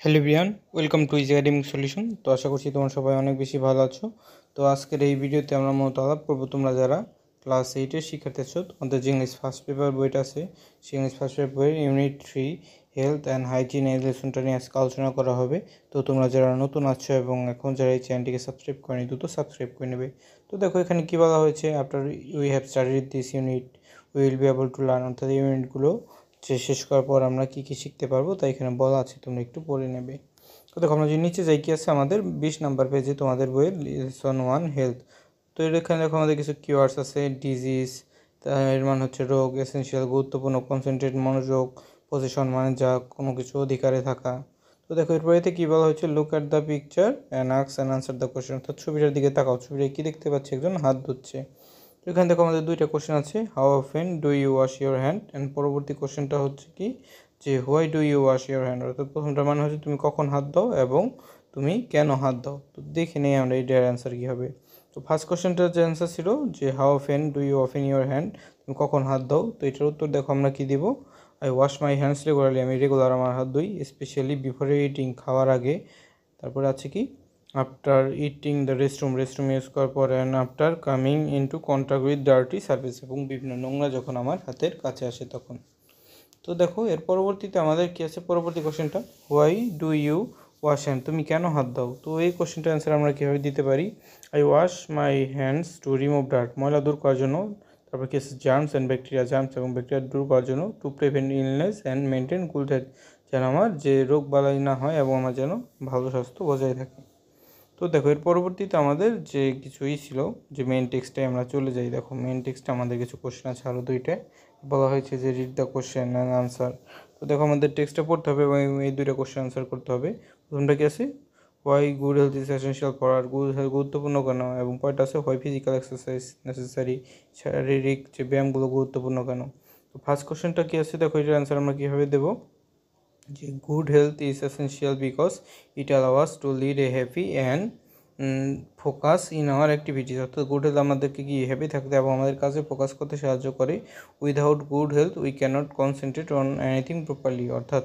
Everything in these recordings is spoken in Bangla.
Hello everyone, welcome to easy academic solution. তো আশা করছি তোমরা সবাই অনেক বেশি ভালো আছো। তো আজকের এই ভিডিওতে আমরা মূলত আলাপ করবো তোমরা যারা ক্লাস 8-এর শিক্ষার্থী আছো, তোমাদের যে ইংলিশ ফার্স্ট পেপার বইটা আছে সেই ইংলিশ ফার্স্ট পেপার বইয়ের ইউনিট 3 হেলথ অ্যান্ড হাইজিন এই লেসনটা নিয়ে আজকে আলোচনা করা হবে। তো তোমরা যারা নতুন আছো এবং এখন যারা এই চ্যানেলটিকে সাবস্ক্রাইব করেনি দ্রুত সাবস্ক্রাইব করে নেবে। তো দেখো এখানে কী বলা হয়েছে, after we have studied this unit we will be able to learn, অর্থাৎ এই ইউনিটগুলো যে শেষ করার পর আমরা কী কী শিখতে পারবো তাই এখানে বলা আছে, তোমরা একটু পড়ে নেবে। তো দেখো আমরা যদি নিচে যাই, কি আছে আমাদের 20 নাম্বার পেজে তোমাদের বইয়ের লেসন 1 হেলথ। তো এখানে দেখো আমাদের কিছু কিওয়ার্ডস আছে, ডিজিজ এর মানে হচ্ছে রোগ, এসেনশিয়াল গুরুত্বপূর্ণ, কনসেন্ট্রেট মনোযোগ, পজিশন মানে যা কোনো কিছু অধিকারে থাকা। তো দেখো এরপরেতে কী বলা হয়েছে, look at the picture and ask and answer the question, অর্থাৎ ছবিটার দিকে তাকাও, ছবিটা কী দেখতে পাচ্ছি, একজন হাত ধুচ্ছে। তো এখানে দেখো আমাদের দুইটা কোশ্চেন আছে, how often do you wash your hand, and পরবর্তী কোশ্চেনটা হচ্ছে কি যে why do you wash your hand, অর্থাৎ প্রথমটা মানে হচ্ছে তুমি কখন হাত দাও এবং তুমি কেন হাত দাও। তো দেখে নেই আমরা এইটার অ্যান্সার কী হবে। তো ফার্স্ট কোশ্চেনটার যে অ্যান্সার ছিল যে how often do you often your hand, তুমি কখন হাত দাও, তো এটার উত্তর দেখো আমরা কী দিব, I wash my hands regularly, আমি রেগুলার আমার হাত ধুই, স্পেশালি বিফোর ইটিং, খাওয়ার আগে, তারপরে আছে কি after eating the restroom, restroom use করার পর, and after coming into contact with dirty service, এবং বিভিন্ন নোংরা যখন আমার হাতের কাছে আসে তখন। তো দেখো এর পরবর্তীতে আমাদের কী আছে, পরবর্তী কোশ্চেনটা why do you wash hand, তুমি কেন হাত দাও। তো এই কোশ্চেনটার অ্যান্সার আমরা কীভাবে দিতে পারি, I wash my hands to remove dirt, ময়লা দূর করার জন্য, তারপর কি আছে জার্মস অ্যান্ড ব্যাকটেরিয়া, জার্মস এবং ব্যাকটেরিয়া দূর করার জন্য, to prevent illness and maintain good health, যেন আমার যে রোগ বালাই না হয় এবং আমার যেন ভালো স্বাস্থ্য বজায় থাকে। তো দেখো এর পরবর্তীতে আমাদের যে কিছুই ছিল যে মেন টেক্সটে আমরা চলে যাই। দেখো মেন টেক্সটে আমাদের কিছু কোশ্চেন আছে আরও দুইটা, বলা হয়েছে যে read the question and answer. তো দেখো আমাদের টেক্সটটা পড়তে হবে এবং এই দুইটা কোশ্চেন আনসার করতে হবে। প্রথমটা কি আছে, why good health is essential for, আর গুড হেলথ গুরুত্বপূর্ণ কেন, এবং পয়েন্ট আছে হোয়াই ফিজিক্যাল এক্সারসাইজ নেসেসারি, শারীরিক যে ব্যায়ামগুলো গুরুত্বপূর্ণ কেন। তো ফার্স্ট কোশ্চেনটা কি আছে, দেখো এটার অ্যান্সার আমরা কীভাবে দেবো, যে good health is essential because it allow us to lead a happy and focus in our activities, অর্থাৎ গুড হেলথ আমাদেরকে কি হ্যাপি থাকতে এবং আমাদের কাজে ফোকাস করতে সাহায্য করে। Without good health we can't concentrate on anything properly, অর্থাৎ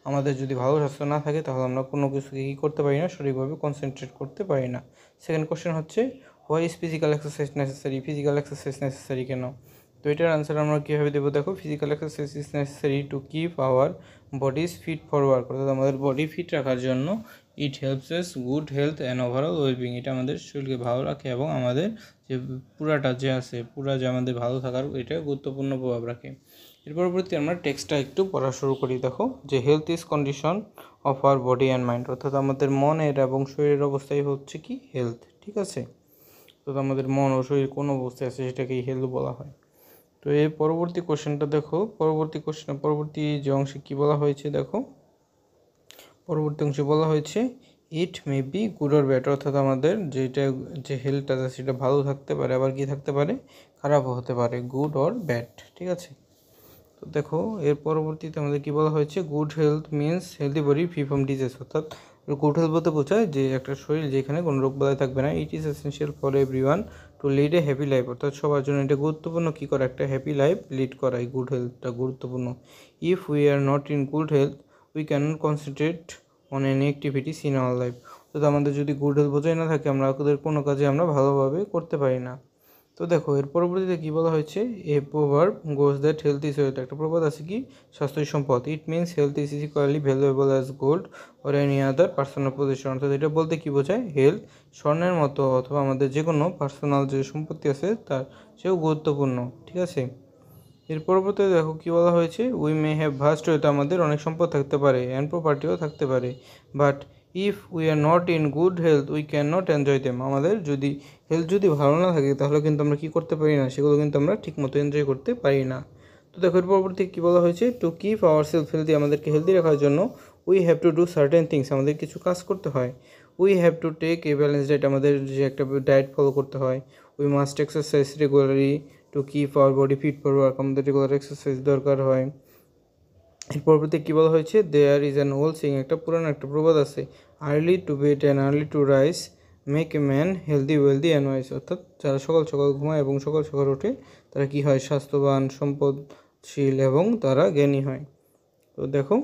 আমাদের যদি ভালো স্বাস্থ্য না থাকে তাহলে আমরা কোনো কিছুকে কী করতে পারি না, সঠিকভাবে কনসেন্ট্রেট করতে পারি না। সেকেন্ড কোশ্চেন হচ্ছে why is physical exercise necessary, physical exercise necessary কেন। তো এটার আনসার আমরা কীভাবে দেবো, দেখো physical exercise is necessary to keep our bodies fit for work, অর্থাৎ আমাদের বডি ফিট রাখার জন্য, it helps as good health and overall wellbeing, এটা আমাদের শরীরকে ভালো রাখে এবং আমাদের যে পুরাটা যে আছে পুরা যে আমাদের ভালো থাকার এটা গুরুত্বপূর্ণ প্রভাব রাখে। এর পরবর্তী আমরা টেক্সটটা একটু পড়া শুরু করি। দেখো যে health is condition of our body and mind, অর্থাৎ আমাদের মনের এবং শরীরের অবস্থাই হচ্ছে কি হেলথ, ঠিক আছে। তো আমাদের মন ও শরীর কোন অবস্থায় আছে সেটাকেই হেলথ বলা হয়। তো এই পরবর্তী কোশ্চেনটা দেখো, পরবর্তী যে অংশে কী বলা হয়েছে, দেখো পরবর্তী অংশে বলা হয়েছে it may be good or bad, অর্থাৎ আমাদের যেটা যে হেলথটা আছে সেটা ভালো থাকতে পারে আবার কি থাকতে পারে, খারাপও হতে পারে, গুড অর ব্যাড, ঠিক আছে। তো দেখো এর পরবর্তীতে আমাদের কী বলা হয়েছে, good health means healthy body free from disease, অর্থাৎ গুড হেলথ বলতে বোঝায় যে একটা শরীর যেখানে কোনো রোগ বালাই থাকবে না। It is essential for everyone to lead a happy life, অর্থাৎ সবার জন্য এটা গুরুত্বপূর্ণ কী করা, একটা হ্যাপি লাইফ লিড করা, এই গুড হেলথটা গুরুত্বপূর্ণ। If we are not in good health we can't concentrate on any activities in our life, অর্থাৎ আমাদের যদি গুড হেলথ বজায় না থাকে আমরা আমাদের কোনো কাজে আমরা ভালোভাবে করতে পারি না। তো দেখো এর পরবর্তীতে কী বলা হয়েছে, a proverb goes that health is wealth, একটা প্রবাদ আছে কি স্বাস্থ্যই সম্পদ। It means health is equally valuable as gold or any other personal position, অর্থাৎ এটা বলতে কী বোঝায়, হেলথ স্বর্ণের মতো অথবা আমাদের যে কোনো পার্সোনাল যে সম্পত্তি আছে তার সেও গুরুত্বপূর্ণ, ঠিক আছে। এর পরবর্তীতে দেখো কী বলা হয়েছে, উই মে হ্যাভ ভাস্ট, হয়তো আমাদের অনেক সম্পদ থাকতে পারে অ্যান্ড প্রপার্টিও থাকতে পারে, but if we are not in good health we can not enjoy them, আমাদের যদি হেলথ যদি ভালো না থাকে তাহলে কিন্তু আমরা কী করতে পারি না, সেগুলো কিন্তু আমরা ঠিকমতো এনজয় করতে পারি না। তো দেখো এর পরবর্তী কী বলা হয়েছে, to keep our self healthy, আমাদেরকে হেলদি রাখার জন্য we have to do certain things, আমাদের কিছু কাজ করতে হয়। We have to take a balance diet, আমাদের যে একটা ডায়েট ফলো করতে হয়। We must exercise regularly to keep our body fit for work, আমাদের রেগুলার এক্সারসাইজ দরকার হয়। এর পরবর্তী কী বলা হয়েছে, there is an old saying, একটা পুরানো একটা প্রবাদ আছে, early to bed and early two rice make a man healthy wealthy and wise, অর্থাৎ যারা সকাল সকাল ঘুমায় এবং সকাল সকাল ওঠে তারা কী হয়, স্বাস্থ্যবান, সম্পদশীল এবং তারা জ্ঞানী হয়। তো দেখো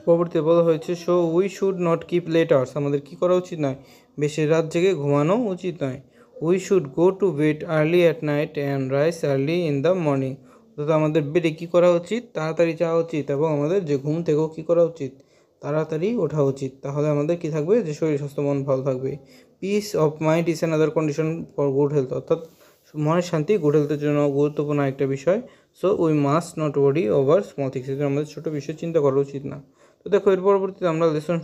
পরবর্তীতে বলা হয়েছে so we should not keep late hours, আমাদের কী করা উচিত নয়, বেশি রাত জেগে ঘুমানো উচিত নয়। We should go to bed early at night and rice early in the morning, অর্থাৎ আমাদের বেডে কী করা উচিত, তাড়াতাড়ি যাওয়া উচিত এবং আমাদের যে ঘুম থেকেও কী করা উচিত, তাড়াতাড়ি ওঠা উচিত। তাহলে আমাদের কী থাকবে, যে শরীর স্বাস্থ্য মন ভালো থাকবে। Piece of mind is another condition for good health, অর্থাৎ মনের শান্তি গুড হেলথের জন্য গুরুত্বপূর্ণ একটা বিষয়। So we must not worry over small things, সেজন্য আমাদের ছোটো বিষয় চিন্তা করা উচিত না। তো দেখো এর পরবর্তীতে আমরা লেসন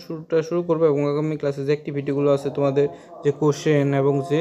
শুরু করবো এবং আগামী ক্লাসে যে অ্যাক্টিভিটিগুলো আছে তোমাদের, যে কোশ্চেন এবং যে